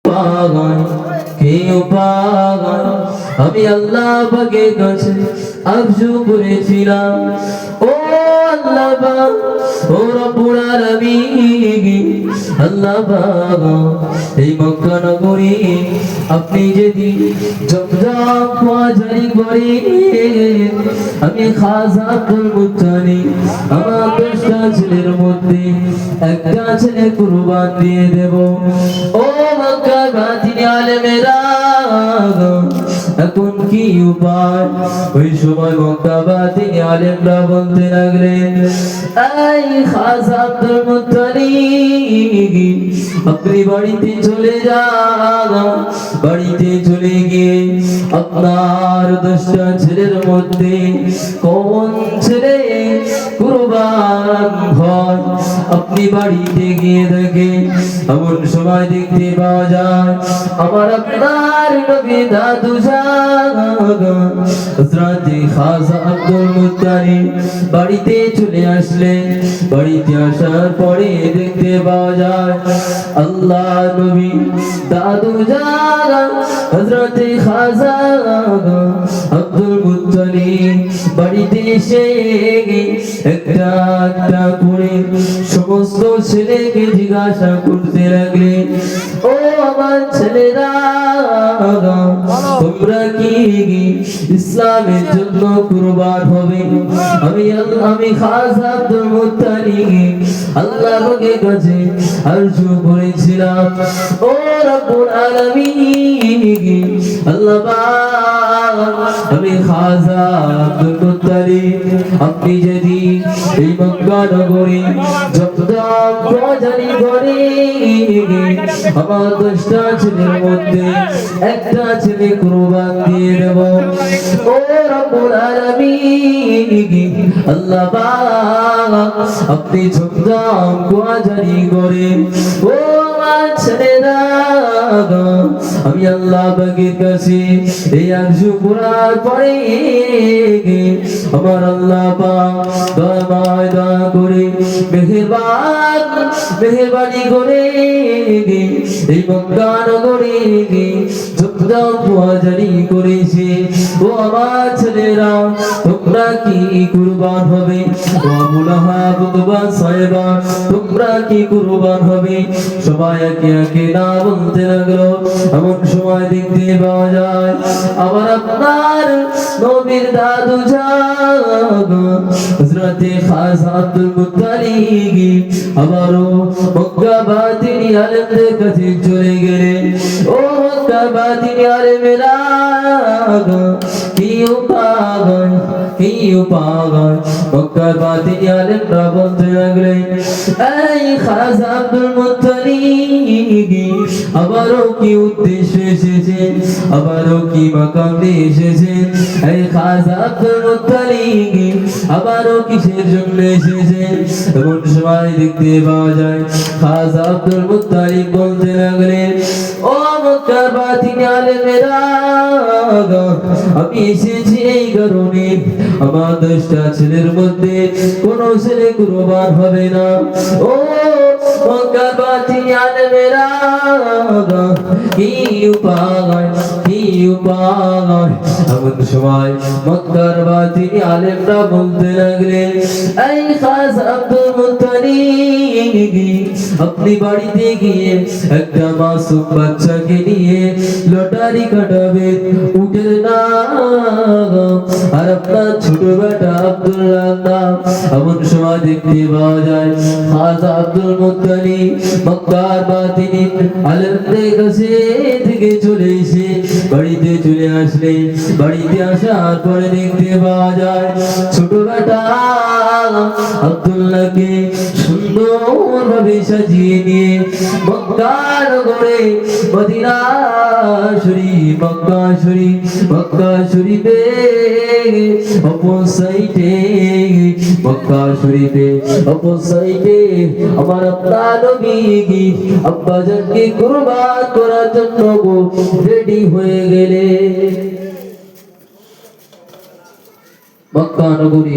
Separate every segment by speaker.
Speaker 1: পাগান আমি আল্লাহ পাকের কাছে আরজু করেছিলাম, ও আল্লাহ পাক, ও রব্বুল আলামিন, আল্লাহ পাক এই মক্কা নগরী আপনি যদি জমজম কুয়া জারি করে আমি খাজা আব্দুল মুত্তালিব আমার 10টা ছেলের মধ্যে একটা ছেলে কুরবান দিয়ে দেব। ও মক্কা বাতিনি আলেমেরা, এখন কি উপায়? ওই সময় মক্কা বাতিনি আলেমরা বলতে লাগলেন, এই খাজা আব্দুল মুত্তালিব আপনি বাড়িতে চলে যান, বাড়িতে চলে গিয়ে আপনার 10টা ছেলের মধ্যে কোন ছেলে কুরবান হয় আপনি বাড়িতে গিয়ে দেখেন। এমন সময় দেখতে পাওয়া যায় আমার আপনার নবী দাদু জান হযরত খাজা আব্দুল মুত্তালিব বাড়িতে চলে আসলেন। বাড়িতে আসার পরে দেখতে পাওয়া যায় আল্লাহ নবী দাদু জান হযরত খাজা আব্দুল মুত্তালিব বাড়িতে এসে একটা একটা করে সমস্ত ছেলেকে জিজ্ঞাসা করতে লাগলেন, ও আমার ছেলেরা তোমরা কি ইসলামের জন্য কুরবান হবে? আমি খাজা আব্দুল মুত্তালিব আল্লাহর কাছে আরজু করেছিলাম, ও রব্বুল আলামিন, আল্লাহ পাক আমি খাজা আব্দুল মুত্তালিব আপনি যদি এই মক্কা নগরী জমজম কুয়া জারি করে আমার 10টা ছেলের মধ্যে একটা ছেলে কুরবান দিয়ে দেব। ও রব্বুল আলামিন, আল্লাহ পাক আপনি জমজম কুয়া জারি করে ও আমার ছেলেরা আমি আল্লাহ পাকের কাছে এই আরজু করার পরে আমার আল্লাহ পাক দয়া করে মেহেরবানি করে এই মক্কা নগরী জমজম কুয়া জারি করেছে। ও আমার ছেলেরা তোমরা কি কুরবান হবে? ও আবু লাহাব উতবা সাহেবা তোমরা কি কুরবান হবে? সবাই একে একে না বলতে লাগলো। এমন সময় দেখতে পাওয়া যায় আমার আপনার নবীর দাদু জান হযরত খাজা আব্দুল মুত্তালিব আবারও মক্কা বাতিনি আলেমদের কাছে চলে গেলেন। ও মক্কা বাতিনি আলেমেরা কি উপায় মক্কা বাতিনি আলেমরা বলতে লাগলেন, এই খাজা আব্দুল মুত্তালিব আবারও কি উদ্দেশ্য এসেছে, আবারও কি মাকাম নিয়ে এসেছেন? এই খাজা আব্দুল মুত্তালিব আবারও কিসের জন্য এসেছেন? এমন সময় দেখতে পাওয়া যায় খাজা আব্দুল মুত্তালিব বলতে লাগলেন, ও মক্কা বাতিনি আলেমেরা আমি এসেছি এই কারণে আমার 10টা ছেলের মধ্যে কোন ছেলে কুরবান হবে না। ও মক্কা বাতিনি আলেমেরা কি উপায় এমন সময় মক্কার বাতিনি আলেমরা বলতে লাগলেন, এই খাজা আব্দুল মুত্তালিব আপনি বাড়িতে গিয়ে একটা মাসুম বাচ্চাকে নিয়ে লটারি কাটাবেন উটের নাম আর আপনার ছোট বেটা আব্দুল্লাহ নাম। এমন সময় দেখতে পাওয়া যায় খাজা আব্দুল মুত্তালিব মক্কার বাতিনি আলেমদের কাছে থেকে চলে এসে বাড়িতে চলে আসলেন। বাড়িতে আসার পরে দেখতে পাওয়া যায় ছোট বেটা আব্দুল্লাহকে সুন্দরভাবে সাজিয়ে নিয়ে মক্কা নগরে মদিনা শরীফ মক্কা শরীফে অপোসাইটে আমার আপনার নবী আব্বা জানকে কুরবান করার জন্য রেডি হয়ে গেলে। মক্কা নগরী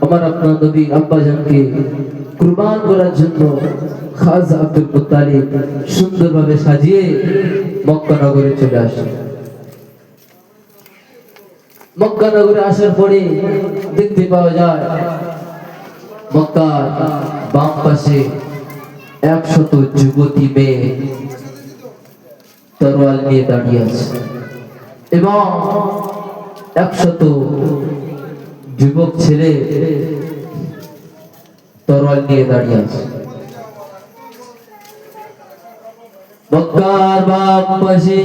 Speaker 1: আমার আপনার নবী আব্বা জানকে কুরবান করার জন্য খাজা আব্দুল মুত্তালিব সুন্দরভাবে সাজিয়ে মক্কা নগরে চলে আসেন। মক্কা নগরে আসার পরে দেখতে পাওয়া যায় মক্কার বাম পাশে 100 যুবতী মেয়ে তরোয়াল নিয়ে দাঁড়িয়ে আছে এবং 100 যুবক ছেলে তরোয়াল নিয়ে দাঁড়িয়ে আছে। মক্কার বাম পাশে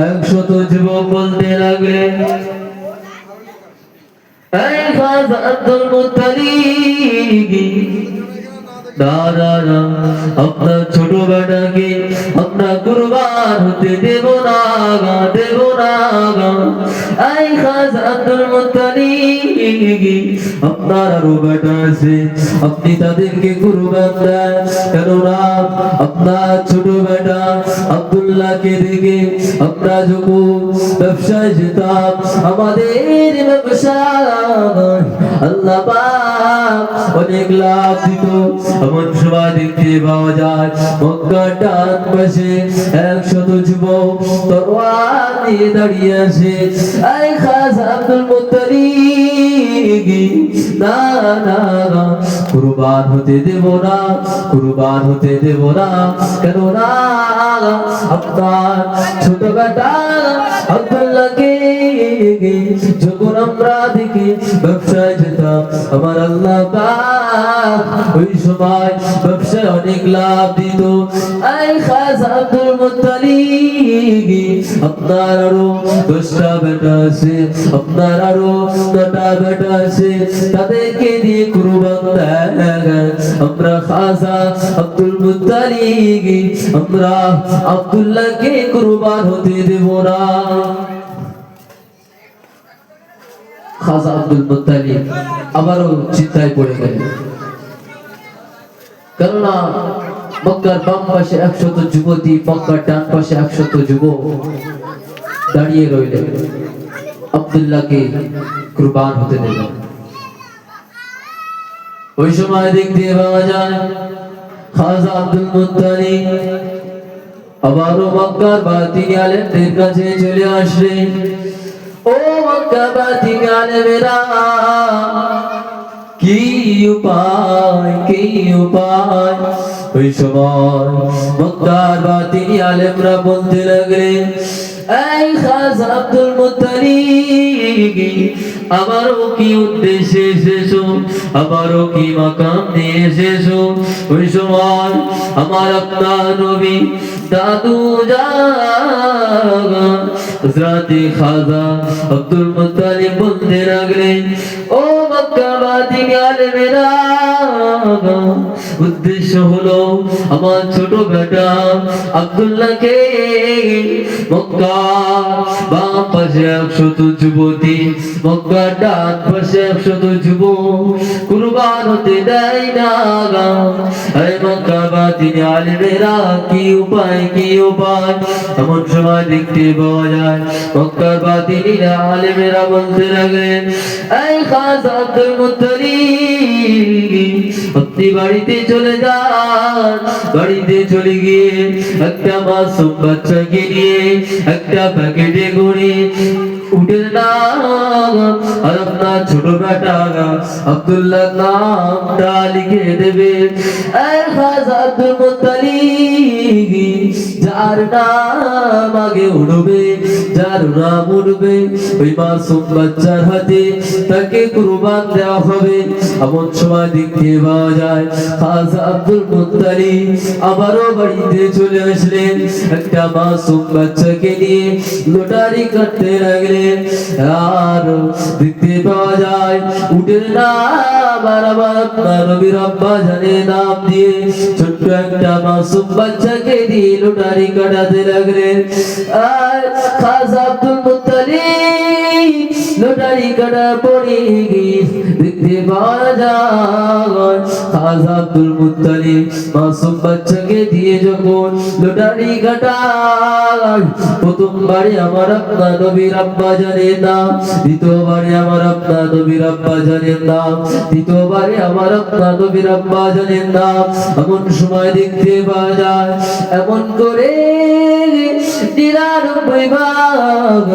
Speaker 1: 100 যুবক বলতে লাগলেন, এই খাজা আব্দুল মুত্তালিব, দাদা আপনার ছোট বেটাকে আমরা কুরবান হতে দেব না, দেব না। এই খাজা আব্দুল মুত্তালিব, আপনার আরো বেটা আছে, আপনি তাদেরকে কুরবান দেন, কেননা আপনার ছোট বেটা আব্দুল্লাহকে দেখে আমরা যখন ব্যবসায় যেতাম, আমাদের ব্যবসা আল্লাহ পাক অনেক লাভ দিত। এমন সময় দেখতে পাওয়া যায় মক্কার ডান পাশে 100 যুবক তরোয়াল নিয়ে দাঁড়িয়ে আছে। এই খাজা আব্দুল মুত্তালিব, না না কুরবান হতে দেব না, কুরবান হতে দেব না, কেননা আপনার ছোট বেটা আব্দুল্লাহকে যখন আমরা দেখি ব্যবসায় যেতাম, আমার আল্লাহ পাক ওই সময় ব্যবসায় অনেক লাভ দিত। এই খাজা আব্দুল মুত্তালিব, আপনার আরো 10টা বেটা আছে, আপনার আরো 9টা বেটা আছে, তাদেরকে দিয়ে কুরবান দেন। আমরা খাজা আব্দুল মুত্তালিব, আমরা আব্দুল্লাহকে কুরবান হতে দেব না। খাজা আব্দুল মুত্তালিব আবারও চিন্তায় পড়ে গেলেন, কেননা মক্কার বাম পাশে 100 যুবতী, মক্কার ডান পাশে 100 যুবক দাঁড়িয়ে রইলেন, আব্দুল্লাহকে কুরবান হতে দেবেন। ওই সময় দেখতে পাওয়া যায় খাজা আব্দুল মুত্তালিব আবারও মক্কার বাতিনি আলেমদের কাছে চলে আসলেন। ও মক্কা বাতিনি আলেমেরা, কি উপায়, কি উপায়? ওই সময় মক্কার বাতিনি আলেমরা বলতে লাগলেন, এই খাজা আব্দুল মুত্তালিব, আবারও কি উদ্দেশ্যে এসেছো, আবারও কি মাকাম নিয়ে এসেছো? ওই সময় আমার আপনার নবী দাদু জান হযরত খাজা আব্দুল মুত্তালিব বলতে লাগলেন, ও মক্কাবাসী আলেমেরা, উদ্দেশ্য হলো আমার ছোট বেটা আব্দুল্লাহকে মক্কা বাম পাশে 100 যুবতী, মক্কা ডান পাশে 100 যুবক কুরবান হতে দেয় না। এই মক্কাবাসী আলেমেরা, কি উপায়, কি উপায়? এমন সময় দেখতে পাওয়া যায় মক্কার বাতিনিরা আলেমেরা বলতে লাগলেন, এই খাজা আব্দুল মুত্তালিব, আপনি বাড়িতে চলে যান, বাড়িতে চলে গিয়ে একটা মাসুম বাচ্চাকে নিয়ে একটা প্যাকেটে করে উঠের নাম আর আপনার ছোট বেটা আব্দুল্লাহ নামটা লিখে দেবে। এই খাজা আব্দুল মুত্তালিব, যার নাম আগে উঠবে, যার নাম উঠবে, ওই মাসুম বাচ্চার হাতে তাকে কুরবান দেওয়া হবে। এমন সময় দেখতে পাওয়া যায় খাজা আব্দুল মুত্তালিব আবারও বাড়িতে চলে আসলেন, একটা মাসুম বাচ্চাকে নিয়ে লটারি কাটতে লাগলেন। আর দেখতে পাওয়া যায় উটের নাম আর আমার আপনার নবীর আব্বা জানের নাম দিয়ে ছোট্ট একটা মাসুম বাচ্চাকে দিয়ে লটারি কাটাতে লাগলেন। আর খাজা আব্দুল মুত্তালিব লটারি দাড়ি কাটা পরে দেখতে পাওয়া যায় খাজা আব্দুল মুত্তালিব মাসুম বাচ্চাকে দিয়ে যখন দাড়ি কাটায় প্রথমবারে আমার আপনার নবীর আব্বা জানেন না, দ্বিতীয়বারে আমার আপনার নবীর আব্বা জানেন না, তৃতীয়বারে আমার আপনার নবীর আব্বা জানেন না। এমন সময় দেখতে পাওয়া যায় এমন করে ৯৯ ভাগ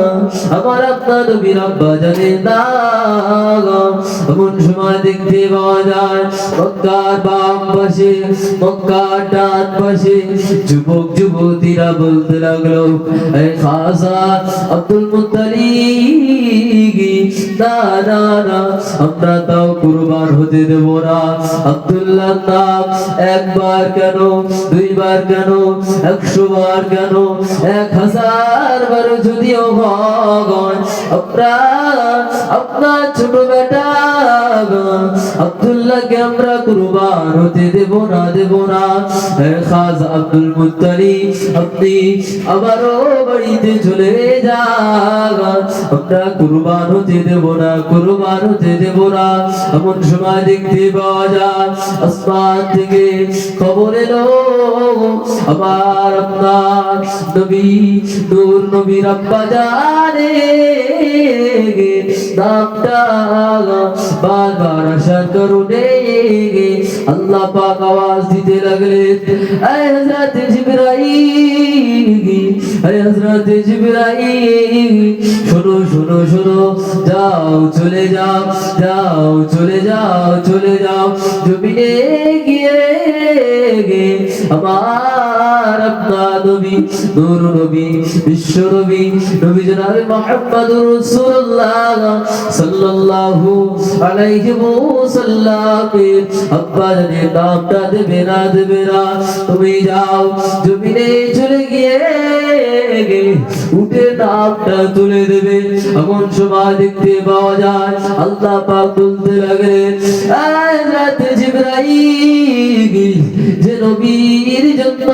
Speaker 1: আমার আপনার নবীর আব্বা জানেন না। এমন সময় দেখতে পাওয়া যায় মক্কার বাম পাশে মক্কার ডান পাশে যুবক যুবতীরা বলতে লাগলো, এ খাজা আব্দুল মুত্তালিব না না না, আমরা তাও কুরবান হতে দেব না। আব্দুল্লাহ নাম একবার কেন, দুইবার কেন, ১০০ বার কেন, ১০০০ বার যদিও হয় আমরা আপনার ছোট বেটা আব্দুল্লাহকে আমরা কুরবান হতে দেব না, দেব না। খাজা আব্দুল মুত্তালিব আপনি আবারও বাড়িতে চলে যান, আমরা কুরবান হতে দেব না, কুরবান হতে দেব না। এমন সময় দেখতে পাওয়া যায় আসমান থেকে খবর এলো আমার আপনার নবী নূর নবীর আব্বা জানে নামটা বারবার আসার কারণে আল্লাহ পাক আওয়াজ দিতে লাগলেন, আয় হযরত জিবরাইল, আয় হযরত জিবরাইল, শোনো শোনো শোনো, যাও চলে যাও, যাও চলে যাও, চলে যাও জমিনে গিয়ে আমার আপনার নবী নূর নবী বিশ্ব নবী নবী জনাব মুহাম্মদুর রাসূলুল্লাহ সাল্লাল্লাহু আলাইহি ওয়াসাল্লাম আব্বা জানের নামটা দেবে না, দেবে না। তুমি যাও জমিনে চলে গিয়ে উঠে নামটা তুলে দেবে। এমন সময় দেখতে পাওয়া যায় আল্লাহ পাক বলতে লাগলেন, হযরত জিবরাইল, যে নবীর জন্য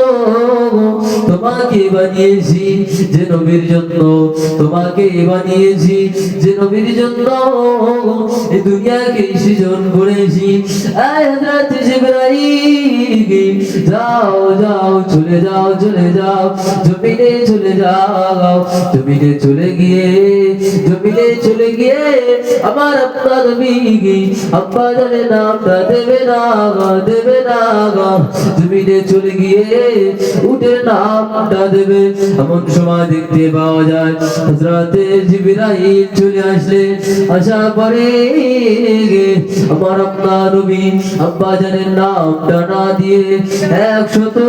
Speaker 1: তোমাকে বানিয়েছি, যে নবীর জন্য তোমাকে বানিয়েছি, যে নবীর জন্য এই দুনিয়াকে সৃজন করেছি, হযরত জিবরাইল যাও যাও চলে যাও, চলে যাও জমিনে চলে যাও, জমিনে চলে গিয়ে, জমিনে চলে গিয়ে আমার আপনার নবী আব্বা জানের নামটা দেবে না, দেবে না, জমিনে চলে গিয়ে উঠে নামটা দেবে। এমন সময় দেখতে পাওয়া যায় হযরত জিবরাইল চলে আসলেন, আসার পরে আমার আপনার নবী আব্বা জানের নামটা না দিয়ে ১০০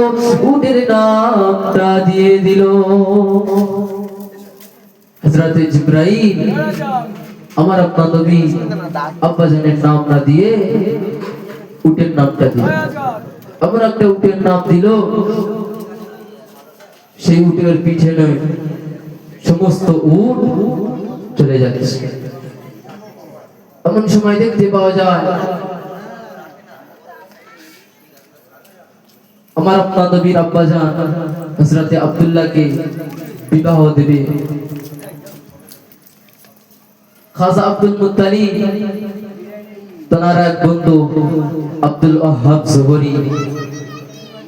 Speaker 1: উটের নামটা দিয়ে দিল। হযরত জিবরাইল আমার আপনার নবী আব্বা জানের নাম না দিয়ে উটের নামটা দিল। আবার একটা উটের নাম দিল, সেই উটের পিছনে সমস্ত উট চলে যাচ্ছে। এমন সময় দেখতে পাওয়া যায় আমার আপনার নবীর আব্বা জান হযরত আব্দুল্লাহকে বিবাহ দেবে। খাজা আব্দুল মুত্তালিব তার এক বন্ধু আব্দুল ওয়াহাব জোহরি,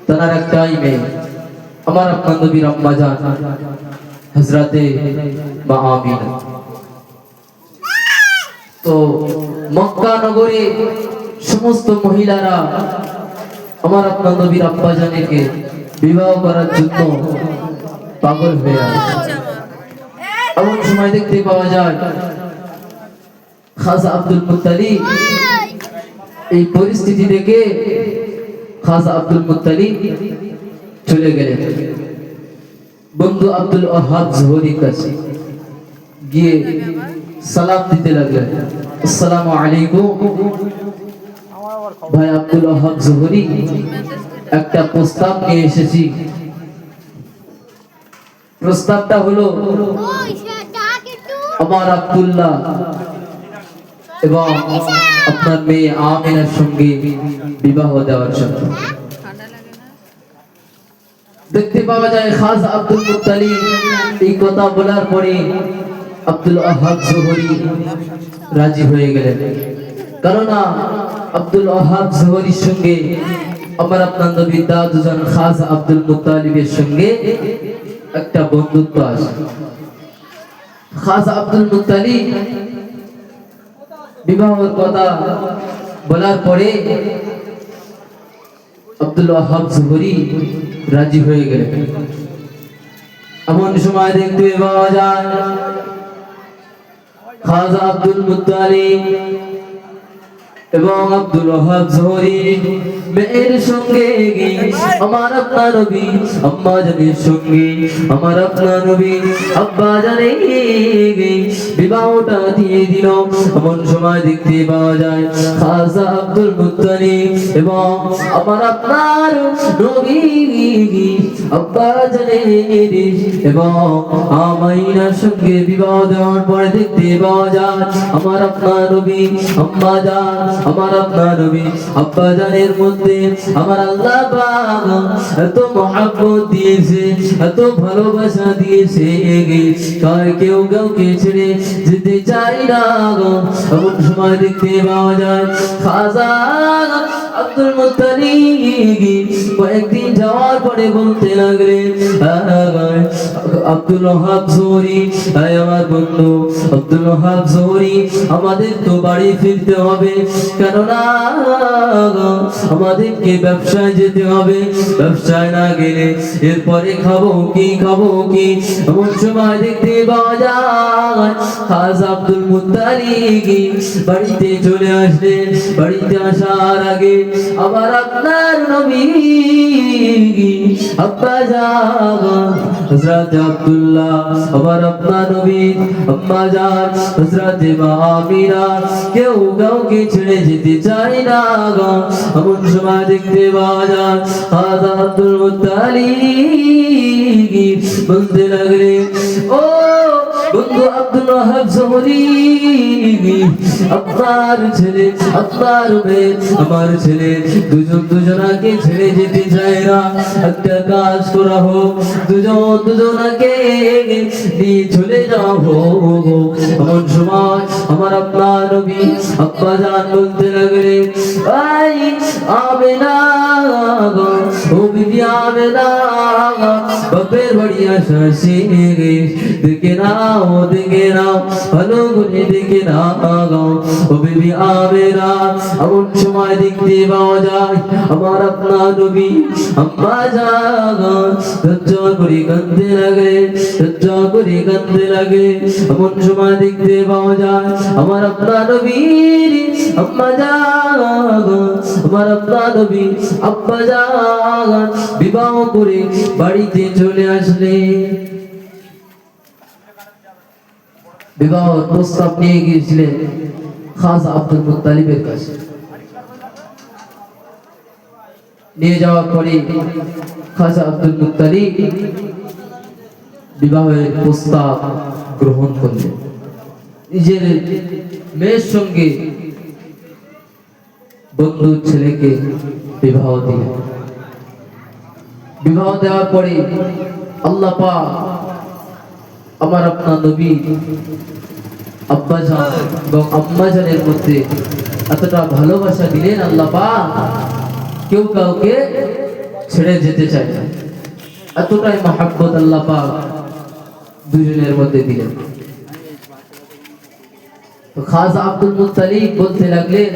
Speaker 1: তার এক টাইমে আমার আপনার নবীর আম্মা জান হযরতে মা আমিনা, তো মক্কা নগরে সমস্ত মহিলারা আমার আপনার নবীর আব্বা জানকে বিবাহ করার জন্য পাগল হয়ে আছে। এমন সময় দেখতে পাওয়া যায় খাজা আব্দুল মুত্তালিব এই পরিস্থিতি দেখে খাজা আব্দুল মুত্তালিব চলে গেলেন বন্ধু আব্দুল ওয়াহাব জোহরির কাছে, গিয়ে সালাম দিতে লাগলেন, আসসালামু আলাইকুম ভাই আব্দুল ওয়াহাব জোহরি, একটা প্রস্তাব নিয়ে এসেছি। প্রস্তাবটা হলো আমার আব্দুল্লাহ এবং আপনার মেয়ে আমিনার সঙ্গে বিবাহ দেওয়ার জন্য। দেখতে পাওয়া যায় খাজা আব্দুল মুত্তালিব এই কথা বলার পরে আব্দুল ওয়াহাব জোহরি রাজি হয়ে গেলেন। কেননা আব্দুল ওয়াহাব জোহরির সঙ্গে আমার আপনার নবী দাদুজান খাজা আব্দুল মুত্তালিবের সঙ্গে একটা বন্ধুত্ব আছে। খাজা আব্দুল মুত্তালিব বিবাহের কথা বলার পরে আব্দুল ওয়াহাব জোহরি রাজি হয়ে গেলেন। এমন সময় দেখতে পাওয়া যায় খাজা আব্দুল মুত্তালিব এবং আব্দুল ওয়াহাব জোহরি মেয়ের সঙ্গে আমার আপনার নবী আম্মা জানের সঙ্গে আমার আপনার নবী আব্বা জানে বিবাহটা দিয়ে দিল। এমন সময় দেখতে পাওয়া যায় খাজা আব্দুল মুত্তালিব এবং আমার আপনার নবী আব্বা জানের এবং আমাইনার সঙ্গে বিবাহ দেওয়ার পরে দেখতে পাওয়া যায় আমার আপনার নবী আম্মা জান আমার আপনার নবী আব্বা জানের মধ্যে আমার আল্লাহ পাক এত মহব্বত দিয়েছে, এত ভালোবাসা দিয়েছে, কেউ কাউকে ছেড়ে যেতে চাই না। এমন সময় দেখতে পাওয়া যায় খাজা আব্দুল মুত্তালিব কয়েকদিন যাওয়ার পরে বলতে লাগলেন আব্দুল ওয়াহাব জোহরি, আমার বন্ধু আব্দুল ওয়াহাব জোহরি, আমাদের তো বাড়ি ফিরতে হবে, কেননা আমাদেরকে ব্যবসায় যেতে হবে, ব্যবসায় না গেলে এরপরে খাবো কি খাবো কি। এমন সময় দেখতে পাওয়া যায় খাজা আব্দুল মুত্তালিব বাড়িতে চলে আসলেন। বাড়িতে আসার আগে আবার আপনার নবী আব্বা জান হযরত আব্দুল্লাহ আবার আপনার নবী আম্মা জান হযরত মা আমিনা কেউ কাউকে ছেড়ে যেতে চাই না। এমন সময় দেখতে পাওয়া যায় খাজা আব্দুল মুত্তালিব বলতে লাগলেন ও বন্ধু আব্দুল ওয়াহাব জোহরি, আপনার ছেলে আপনার মেয়ে আমার ছেলে দুজনাকে ছেড়ে যেতে চায় না, একটা কাজ করা হোক দুজনাকে নিয়ে চলে যাও হোক। এমন সময় আমার আপনার নবী আব্বা জান বলতে লাগলেন ভাই আমেনা ও বিবি আমেনা বাপের বাড়ি আসা শেষ, দেখে নাও দেখে নাও ভালো করে দেখে নাও ও বিবি আমেনা। এমন সময় দেখতে পাওয়া যায় আমার আপনার নবী আম্মা জান লজ্জা করে কাঁদতে লাগে, লজ্জা করে কাঁদতে লাগে। এমন সময় দেখতে পাওয়া যায় আমার আপনার নবীর আম্মা জান আমার আপনার নবী আব্বা জান বিবাহ করে বাড়িতে চলে আসলে বিবাহ প্রস্তাব নিয়ে গিয়েছিলেন খাজা আব্দুল মুত্তালিবের কাছে। নিয়ে যাওয়ার পরে খাজা আব্দুল মুত্তালিব বিবাহের প্রস্তাব গ্রহণ করলেন। নিজের মেয়ের সঙ্গে বন্ধুর ছেলেকে বিবাহ দিলেন। বিবাহ দেওয়ার পরে আল্লাহ পাক আমার আপনার নবী আব্বা জান এবং আম্মা জানের মধ্যে এতটা ভালোবাসা দিলেন আল্লাহ পাক কেউ কাউকে ছেড়ে যেতে চায় না, এতটাই মহব্বত আল্লাহ পাক দুজনের মধ্যে দিলেন। তো খাজা আব্দুল মুত্তালিব বলতে লাগলেন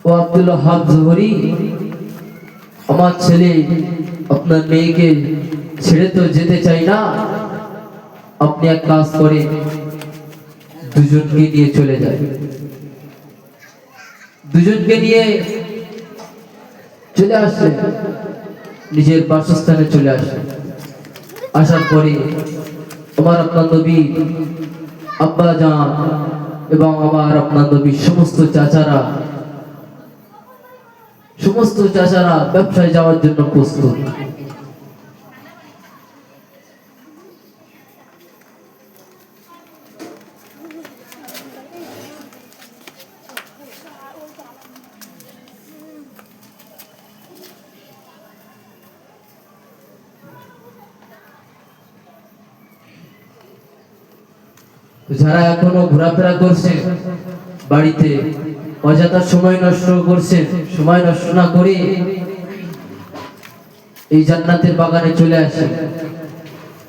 Speaker 1: ও আব্দুল ওয়াহাব জোহরি, আমার ছেলে আপনার মেয়েকে ছেড়ে তো যেতে চাই না, আপনি এক কাজ করে দুজনকে নিয়ে চলে যায়। দুজনকে নিয়ে চলে আসলেন, নিজের বাসস্থানে চলে আসলেন। আসার পরে আমার আপনার নবী আব্বা জান এবং আমার আপনার নবী সমস্ত চাচারা ব্যবসায় যাওয়ার জন্য প্রস্তুত। যারা এখনো ঘোরাফেরা করছেন বাড়িতে, অযথা সময় নষ্ট করছেন, সময় নষ্ট না করে এই জান্নাতের বাগানে চলে আসে।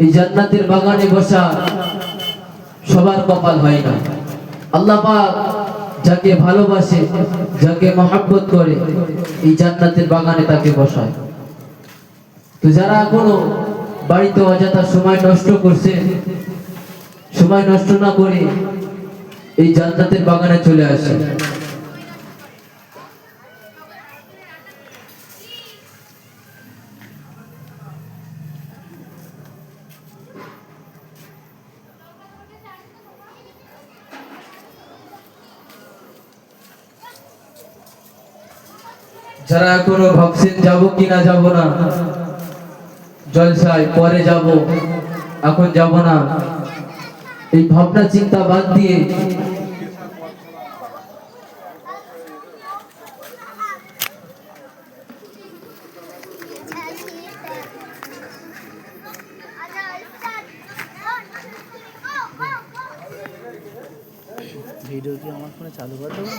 Speaker 1: এই জান্নাতের বাগানে বসা সবার কপাল হয় না। আল্লাহ পাক যাকে ভালোবাসে, যাকে মহব্বত করে, এই জান্নাতের বাগানে তাকে বসায়। তো যারা এখনো বাড়িতে অযথা সময় নষ্ট করছে, সময় নষ্ট না করে এই জান্নাতের বাগানে চলে আসে। যারা এখনো ভাবছেন যাবো কিনা, যাব না, জলসায় পরে যাব, এখন যাব না, এই ভাবনা চিন্তা বাদ দিয়ে
Speaker 2: ভিডিও কি আমার ফোনে চালু করে দেবো?